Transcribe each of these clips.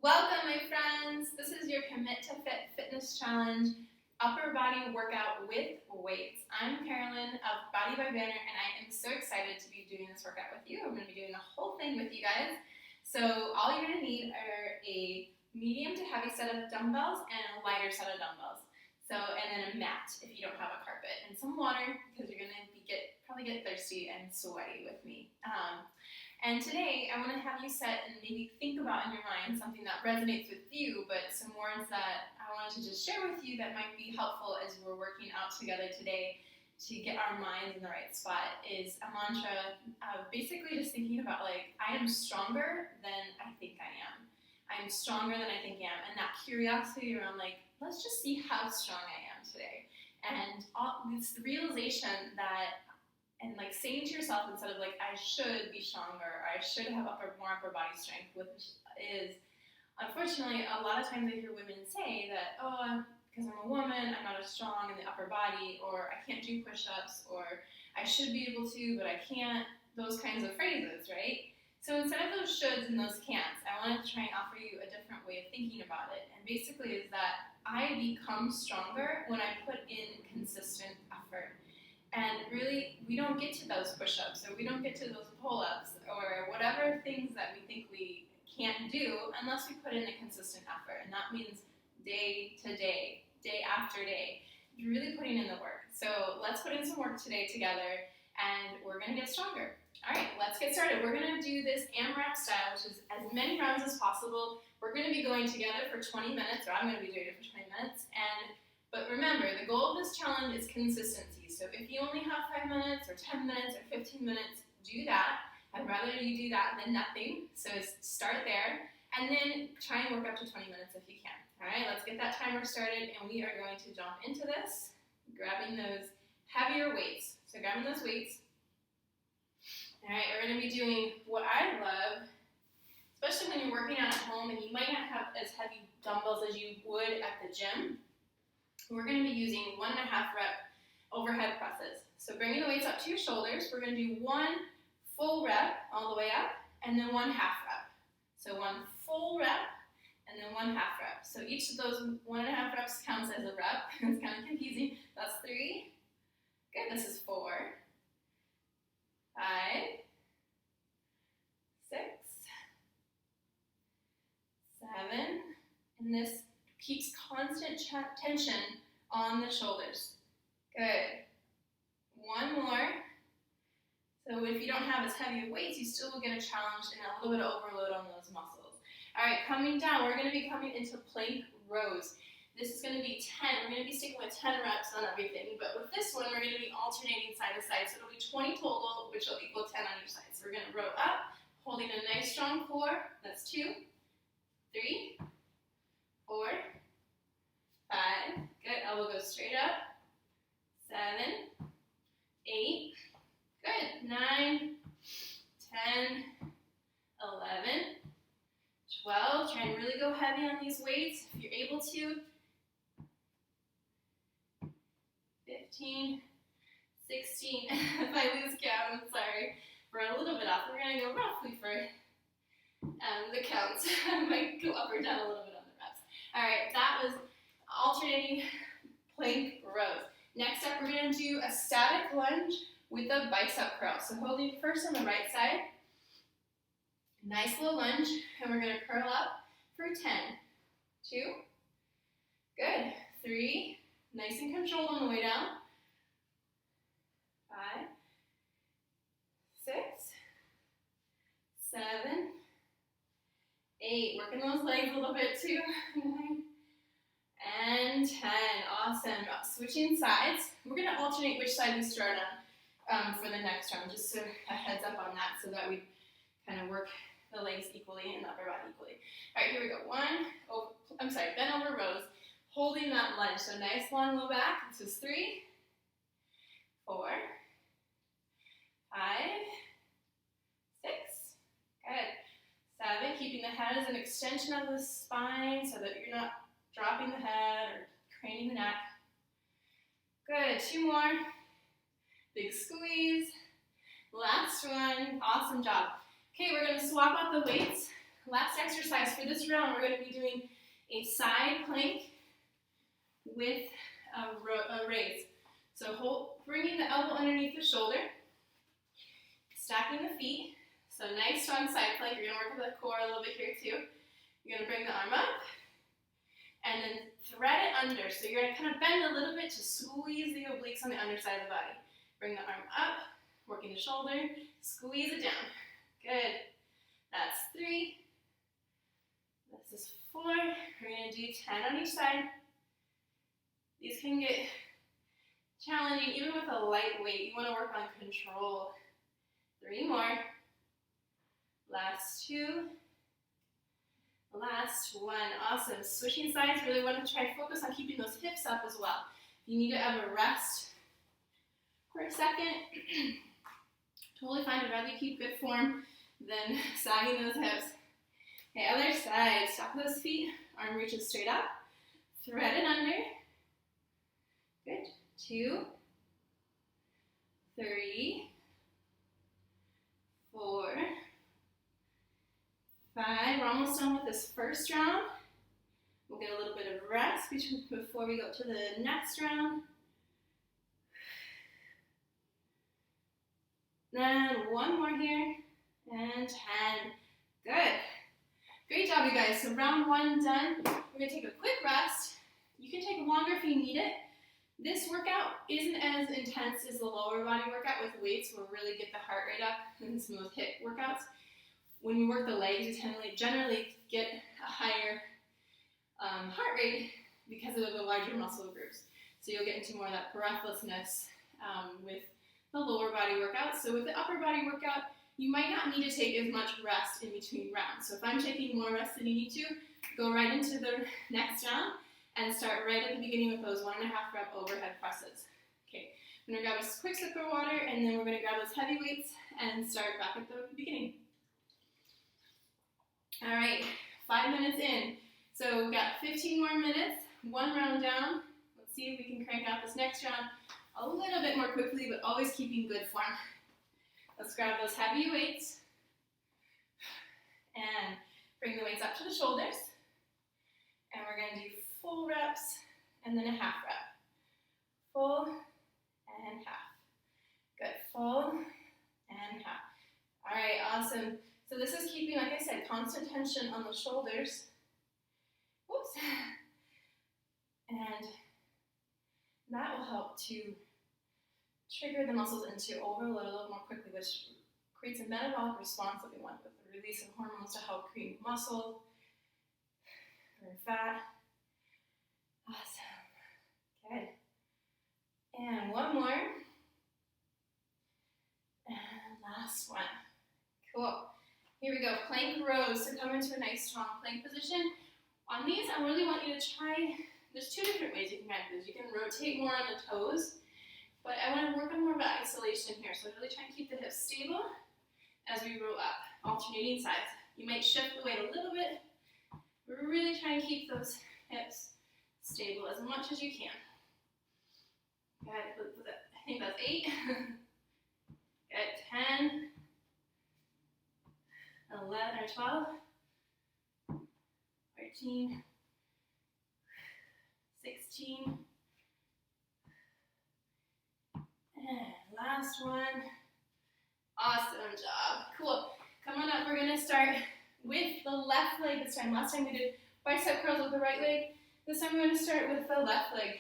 Welcome, my friends. This is your Commit to Fit Fitness Challenge upper body workout with weights. I'm Carolyn of Body by Banner, and I am so excited to be doing this workout with you. I'm going to be doing the whole thing with you guys. So all you're going to need are a medium to heavy set of dumbbells and a lighter set of dumbbells. And then a mat if you don't have a carpet, and some water because you're going to probably get thirsty and sweaty with me. And today, I want to have you set and maybe think about in your mind something that resonates with you, but some words that I wanted to just share with you that might be helpful as we're working out together today to get our minds in the right spot is a mantra of basically just thinking about I am stronger than I think I am. I am stronger than I think I am. And that curiosity around let's just see how strong I am today. And it's the realization that and saying to yourself instead of I should be stronger, or I should have more upper body strength, which is unfortunately a lot of times I hear women say that, because I'm a woman, I'm not as strong in the upper body, or I can't do push-ups, or I should be able to, but I can't, those kinds of phrases, right? So instead of those shoulds and those can'ts, I wanted to try and offer you a different way of thinking about it, and basically is that I become stronger when I put in consistent effort. And really, we don't get to those push-ups, or we don't get to those pull-ups, or whatever things that we think we can't do unless we put in a consistent effort. And that means day to day, day after day, really putting in the work. So let's put in some work today together, and we're going to get stronger. All right, let's get started. We're going to do this AMRAP style, which is as many rounds as possible. We're going to be going together for 20 minutes, or I'm going to be doing it for 20 minutes. But remember, the goal of this challenge is consistency. So if you only have 5 minutes, or 10 minutes, or 15 minutes, do that. I'd rather you do that than nothing. So start there, and then try and work up to 20 minutes if you can. All right, let's get that timer started, and we are going to jump into this, grabbing those heavier weights. So grabbing those weights. All right, we're going to be doing what I love, especially when you're working out at home and you might not have as heavy dumbbells as you would at the gym. We're going to be using 1.5 rep overhead presses. So bringing the weights up to your shoulders, we're going to do 1 full rep all the way up, and then 1 half rep. So 1 full rep, and then 1 half rep. So each of those 1.5 reps counts as a rep. It's kind of confusing. That's 3. Good, this is 4. 5, 6, 7, and this keeps constant tension on the shoulders. Good. 1 more. So if you don't have as heavy weights, you still will get a challenge and a little bit of overload on those muscles. All right, coming down, we're going to be coming into plank rows. This is going to be 10. We're going to be sticking with 10 reps on everything, but with this one, we're going to be alternating side to side. So it'll be 20 total, which will equal 10 on each side. So we're going to row up, holding a nice strong core. That's 2, 3, 4, 5. Good. Elbow goes straight up. 7, 8. Good. 9, 10, 11, 12. Try and really go heavy on these weights if you're able to. 15, 16. If I lose count, I'm sorry. We're a little bit off. We're going to go roughly for the counts. I might go up or down a little bit on the reps. All right, that was alternating plank rows. Next up, we're going to do a static lunge with a bicep curl. So holding first on the right side. Nice little lunge, and we're going to curl up for 10. 2. Good. 3. Nice and controlled on the way down. 5, 6, 7, 8. Working those legs a little bit too. 9, and 10. Awesome. Switching sides. We're going to alternate which side we start on for the next round, just so a heads up on that, so that we kind of work the legs equally and the upper body equally. All right, here we go. Bent over rows, holding that lunge. So nice long low back. This is 3, 4, 5, 6. Good. 7. Keeping the head as an extension of the spine so that you're not dropping the head or craning the neck. Good. 2 more. Big squeeze. Last one. Awesome job. Okay, we're going to swap out the weights. last exercise for this round, we're going to be doing a side plank with a raise. So bringing the elbow underneath the shoulder, stacking the feet. So nice strong side plank. You're going to work with the core a little bit here too. You're going to bring the arm up and then thread it under. So you're going to kind of bend a little bit to squeeze the obliques on the underside of the body. Bring the arm up, working the shoulder, squeeze it down. Good. That's 3. This is 4. We're going to do 10 on each side. These can get challenging even with a light weight. You want to work on control. 3 more. Last 2. Last 1. Awesome. Switching sides. Really want to try to focus on keeping those hips up as well. If you need to have a rest for a second, totally fine. I'd rather keep good form than sagging those hips. Okay, other side. Stop those feet. Arm reaches straight up. Thread it under. Good. 2, 3, 4, 5. We're almost done with this first round. We'll get a little bit of rest before we go to the next round. Then 1 more here, and 10. Good. Great job, you guys. So round 1 done. We're going to take a quick rest. You can take longer if you need it. This workout isn't as intense as the lower body workout with weights where we really get the heart rate up and some of those hip workouts. When you work the legs, you generally get a higher heart rate because of the larger muscle groups. So you'll get into more of that breathlessness with the lower body workout. So with the upper body workout, you might not need to take as much rest in between rounds. So if I'm taking more rest than you need to, go right into the next round and start right at the beginning with those 1.5 rep overhead presses. Okay, I'm gonna grab a quick sip of water and then we're gonna grab those heavy weights and start back at the beginning. All right, 5 minutes in. So we've got 15 more minutes, 1 round down. Let's see if we can crank out this next round a little bit more quickly, but always keeping good form. Let's grab those heavy weights and bring the weights up to the shoulders. And we're gonna do full reps and then a half rep. Full and half. Good, full and half. All right, awesome. So this is keeping, like I said, constant tension on the shoulders. Whoops. And that will help to trigger the muscles into overload a little more quickly, which creates a metabolic response that we want with the release of hormones to help create muscle, burn fat. Awesome. Good. And 1 more. And last one. Cool. Here we go. Plank rows. So come into a nice strong plank position. On these, I really want you to try, there's 2 different ways you can do this. You can rotate more on the toes, but I want to work on more of isolation here. So really try and keep the hips stable as we roll up, alternating sides. You might shift the weight a little bit, but really try and keep those hips stable as much as you can. Good. I think that's 8. Good. 10, 11 or 12, 13, 16, and last one. Awesome job. Cool. Come on up. We're going to start with the left leg this time. Last time we did bicep curls with the right leg. This time we're going to start with the left leg.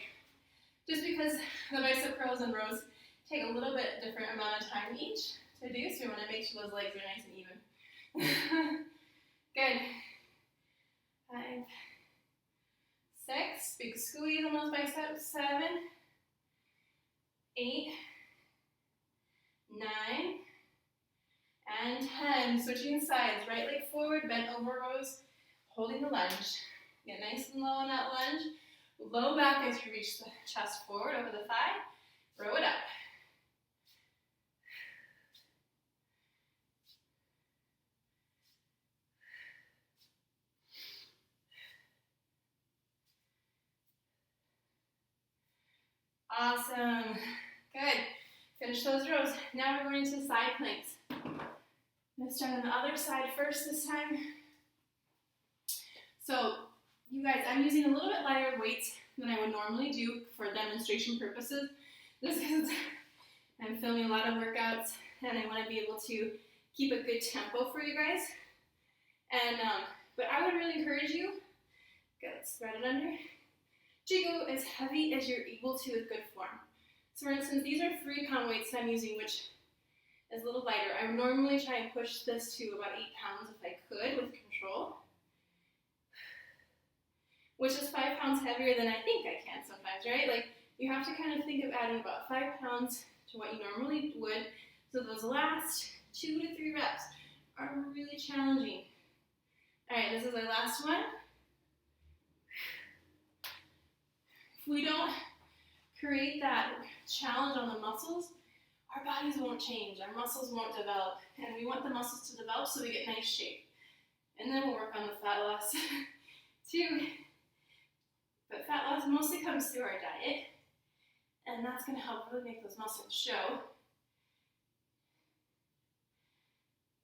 Just because the bicep curls and rows take a little bit different amount of time each to do, so we want to make sure those legs are nice and even. Good. 5, 6, big squeeze on those biceps. 7, 8, 9, and 10. Switching sides. Right leg forward, bent over rows, holding the lunge. Get nice and low on that lunge. Low back as you reach the chest forward over the thigh. Row it up. Awesome. Good. Finish those rows. Now we're going to side planks. I'm going to start on the other side first this time. So you guys, I'm using a little bit lighter weights than I would normally do for demonstration purposes. This is, I'm filming a lot of workouts and I want to be able to keep a good tempo for you guys. And, but I would really encourage you, let's spread it under, to go as heavy as you're able to with good form. So for instance, these are 3-pound weights I'm using, which is a little lighter. I would normally try and push this to about 8 pounds if I could with control, which is 5 pounds heavier than I think I can sometimes, right? Like, you have to kind of think of adding about 5 pounds to what you normally would, so those last 2 to 3 reps are really challenging. All right, this is our last one. If we don't create that challenge on the muscles, our bodies won't change, our muscles won't develop, and we want the muscles to develop so we get nice shape. And then we'll work on the fat loss too. But fat loss mostly comes through our diet, and that's going to help really make those muscles show.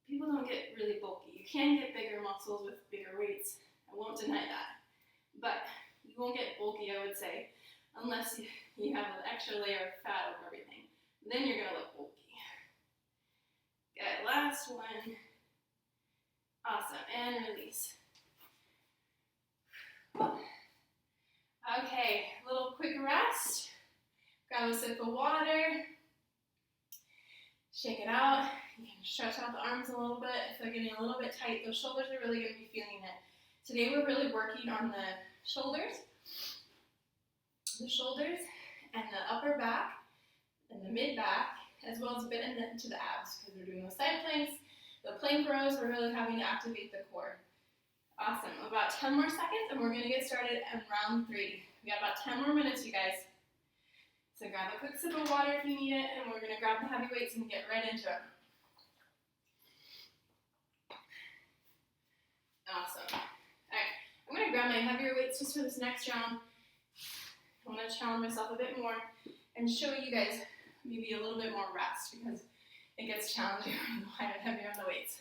People don't get really bulky. You can get bigger muscles with bigger weights. I won't deny that. But you won't get bulky, I would say, unless you have an extra layer of fat over everything. Then you're going to look bulky. Good, last one. Awesome, and release. Okay, a little quick rest. Grab a sip of water. Shake it out. You can stretch out the arms a little bit. If they're getting a little bit tight, those shoulders are really going to be feeling it. Today we're really working on the shoulders and the upper back and the mid back, as well as a bit into the abs, because we're doing those side planks. The plank rows, we're really having to activate the core. Awesome. About 10 more seconds and we're going to get started in round 3. We got about 10 more minutes, you guys. So grab a quick sip of water if you need it, and we're going to grab the heavy weights and get right into it. Awesome. Alright, I'm going to grab my heavier weights just for this next round. I want to challenge myself a bit more and show you guys maybe a little bit more rest, because it gets challenging when I'm heavier on the weights.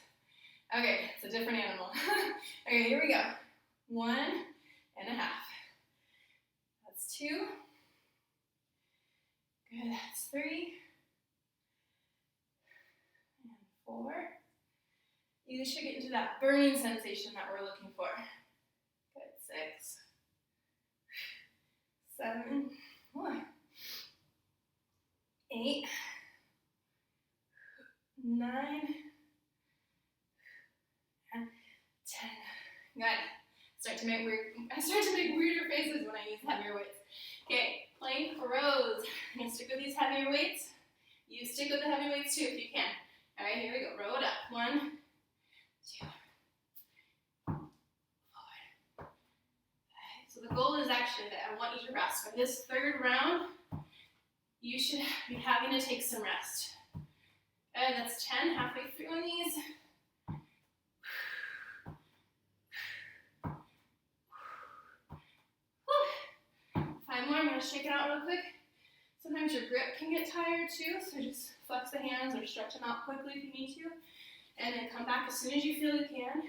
Okay, it's a different animal. Okay, here we go. 1.5. That's 2. Good, that's 3. And 4. You should get into that burning sensation that we're looking for. Good, 6. 7. 8. 9. And 10. Good. I start to make weirder faces when I use heavier weights. Okay, plank rows. I'm going to stick with these heavier weights. You stick with the heavy weights too if you can. All right, here we go. Row it up. 1, 2, 4, 5. So the goal is actually that I want you to rest. For this 3rd round, you should be having to take some rest. And that's 10, halfway through on these. I'm going to shake it out real quick. Sometimes your grip can get tired too, so just flex the hands or stretch them out quickly if you need to. And then come back as soon as you feel you can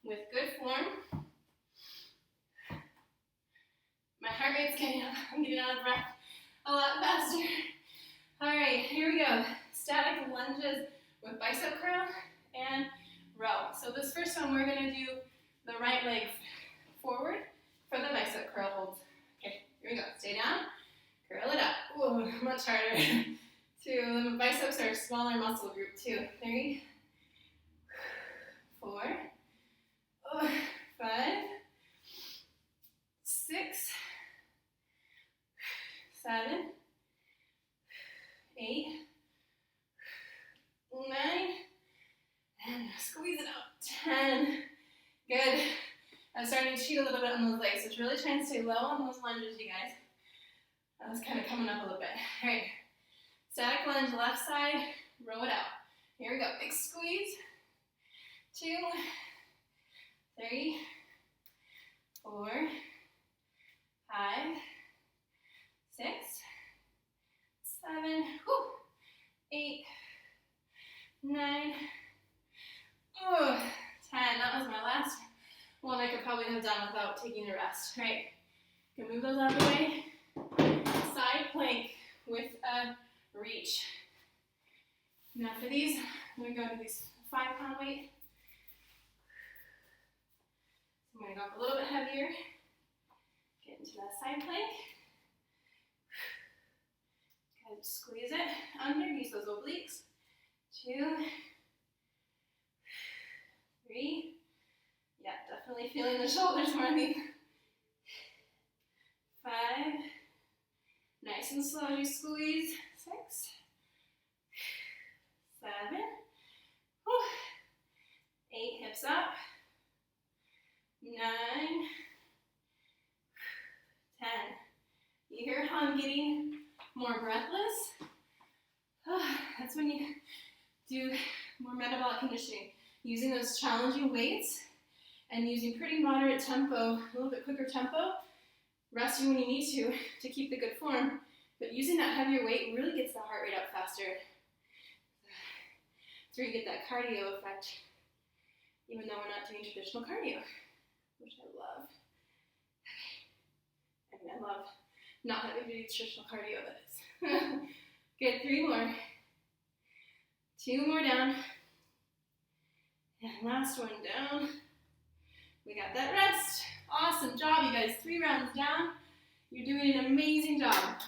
with good form. My heart rate's getting up. I'm getting out of breath a lot faster. All right, here we go. Static lunges with bicep curl and row. So this first one, we're going to do the right leg forward for the bicep curl holds. Here we go. Stay down. Curl it up. Ooh, much harder. 2. The biceps are a smaller muscle group too. 3, 4, 5, 6, 7, 8, 9, and squeeze it out. 10. Good. I'm starting to cheat a little bit on those legs, so it's really trying to stay low on those lunges, you guys. That was kind of coming up a little bit. All right, static lunge, left side, row it out. Here we go, big squeeze. 2, 3, 4, 5, 6, 7, 8, 9, 10. That was my last one I could probably done without taking a rest. All right, you can move those out of the way. Side plank with a reach. Now for these, I'm going to go to these 5-pound weight. I'm going to go up a little bit heavier. Get into that side plank. Kind of squeeze it under, use those obliques. 2, 3. Yeah, definitely feeling the shoulders more. 5. Nice and slow as you squeeze. 6, 7. 8, hips up. 9, 10. You hear how I'm getting more breathless? That's when you do more metabolic conditioning, using those challenging weights and using pretty moderate tempo, a little bit quicker tempo, resting when you need to keep the good form, but using that heavier weight really gets the heart rate up faster. That's where you get that cardio effect, even though we're not doing traditional cardio, which I love. I mean, I love not having to do traditional cardio, that is. Good, 3 more. 2 more down. And last one down. We got that rest. Awesome job, you guys. 3 rounds down. You're doing an amazing job.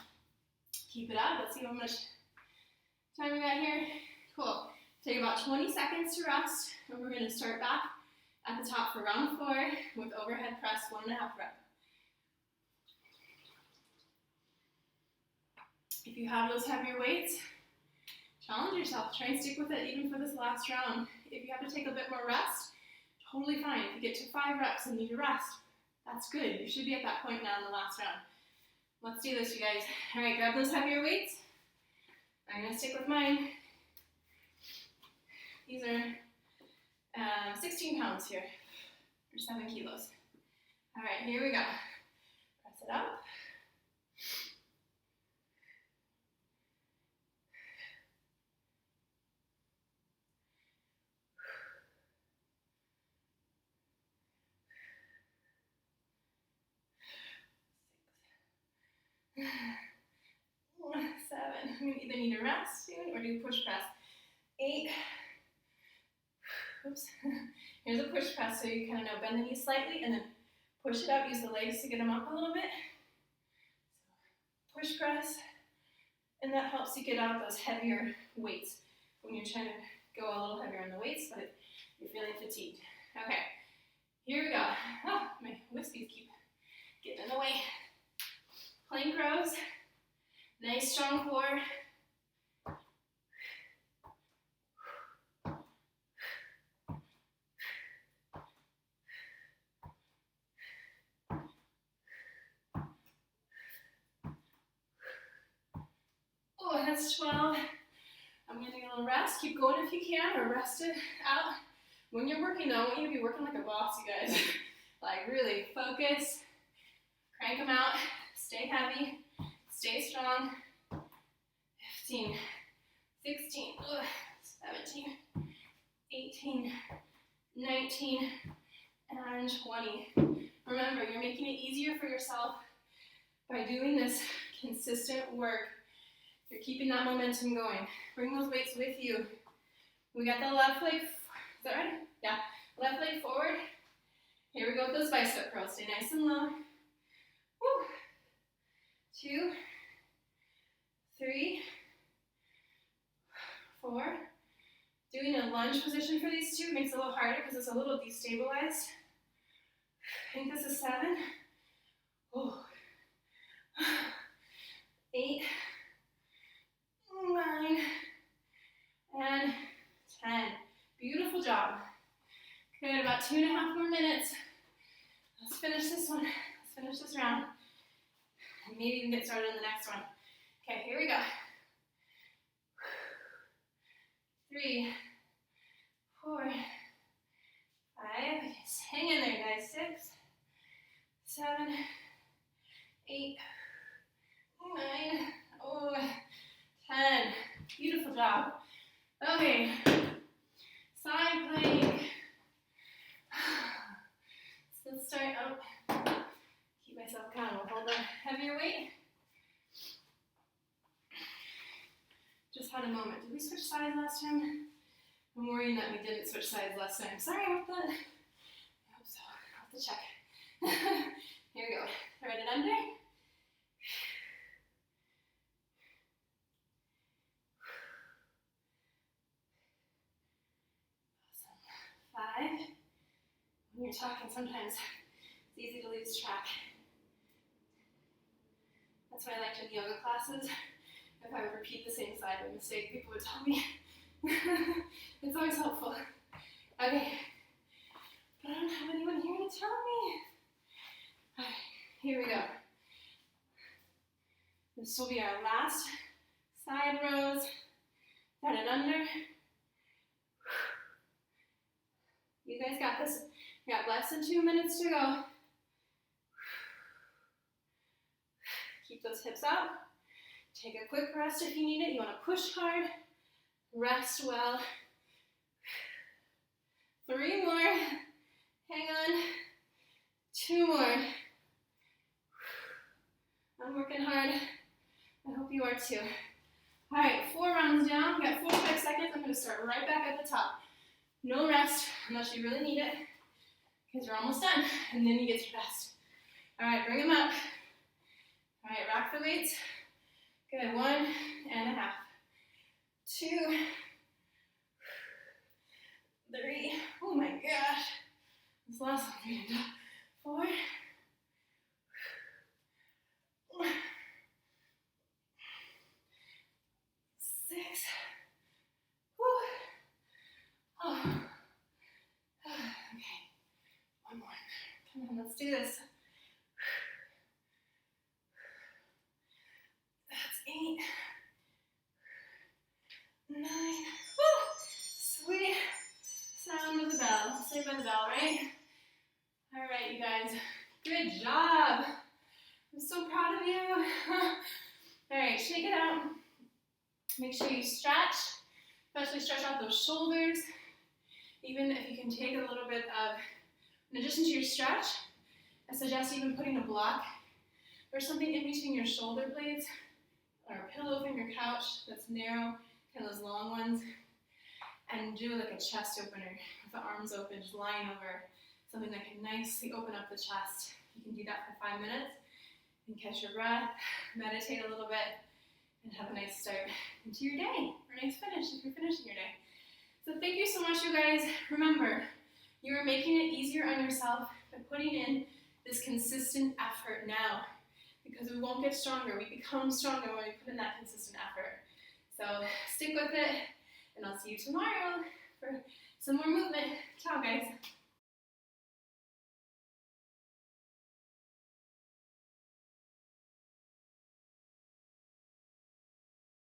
Keep it up. Let's see how much time we got here. Cool. Take about 20 seconds to rest, and we're going to start back at the top for round 4 with overhead press 1.5 rep. If you have those heavier weights, challenge yourself. Try and stick with it even for this last round. If you have to take a bit more rest, totally fine. If you get to 5 reps and need to rest, that's good. You should be at that point now in the last round. Let's do this, you guys. All right, grab those heavier weights. I'm going to stick with mine. These are 16 pounds here, or 7 kilos. All right, here we go. Press it up. Seven. You either need to rest soon or do push press. 8. Oops. Here's a push press, so you kind of know, bend the knees slightly and then push it up. Use the legs to get them up a little bit. Push press, and that helps you get out those heavier weights when you're trying to go a little heavier on the weights, but you're feeling fatigued. Okay, here we go. Oh, my whiskies keep getting in the way. Plank rows. Nice strong core. Oh, that's 12. I'm gonna get a little rest. Keep going if you can, or rest it out. When you're working though, I want you to be working like a boss, you guys. Like really focus, crank them out, stay heavy. Stay strong. 15, 16, 17, 18, 19, and 20. Remember, you're making it easier for yourself by doing this consistent work. You're keeping that momentum going. Bring those weights with you. We got the left leg, is that right? Yeah, left leg forward. Here we go with those bicep curls. Stay nice and low. Woo. 2, 3, 4. Doing a lunge position for these two makes it a little harder because it's a little destabilized. I think this is 7. Oh. 8, 9, and 10. Beautiful job. Good, about 2.5 more minutes. Let's finish this one. Let's finish this round. And maybe even get started on the next one. Okay, here we go. 3, 4, 5. Just hang in there, guys. 6, 7, 8, 9, 10. Beautiful job. Okay. Side plank. So let's start out had a moment. Did we switch sides last time? I'm worrying that we didn't switch sides last time. Sorry about that. I hope so. I'll have to check. Here we go. Thread it under. Awesome. 5. When you're talking, sometimes it's easy to lose track. That's why I liked in yoga classes. If I would repeat the same side by mistake, people would tell me. It's always helpful. Okay. But I don't have anyone here to tell me. Alright, here we go. This will be our last side rows. Down and under. You guys got this. We got less than 2 minutes to go. Keep those hips up. Take a quick rest if you need it. You want to push hard. Rest well. 3 more. Hang on. 2 more. I'm working hard. I hope you are too. All right, 4 rounds down. We got 45 seconds. I'm going to start right back at the top. No rest unless you really need it, because you're almost done, and then you get to rest. All right, bring them up. All right, rock the weights. Good, 1.5. 2, 3. Oh my gosh. This last one's really tough. 4. 6. Whew. Oh. Okay. 1 more. Come on, let's do this. That's 8. 9. Woo! Sweet sound of the bell. Saved by the bell, right? All right, you guys. Good job. I'm so proud of you. All right, shake it out. Make sure you stretch, especially stretch out those shoulders. Even if you can take a little bit of, in addition to your stretch, I suggest even putting a block or something in between your shoulder blades or a pillow from your couch that's narrow, kind of those long ones, and do like a chest opener with the arms open, just lying over something that can nicely open up the chest. You can do that for 5 minutes and catch your breath, meditate a little bit, and have a nice start into your day, or a nice finish if you're finishing your day. So thank you so much, you guys. Remember, you are making it easier on yourself by putting in this consistent effort now, because we won't get stronger. We become stronger when we put in that consistent effort. So stick with it, and I'll see you tomorrow for some more movement. Ciao, guys.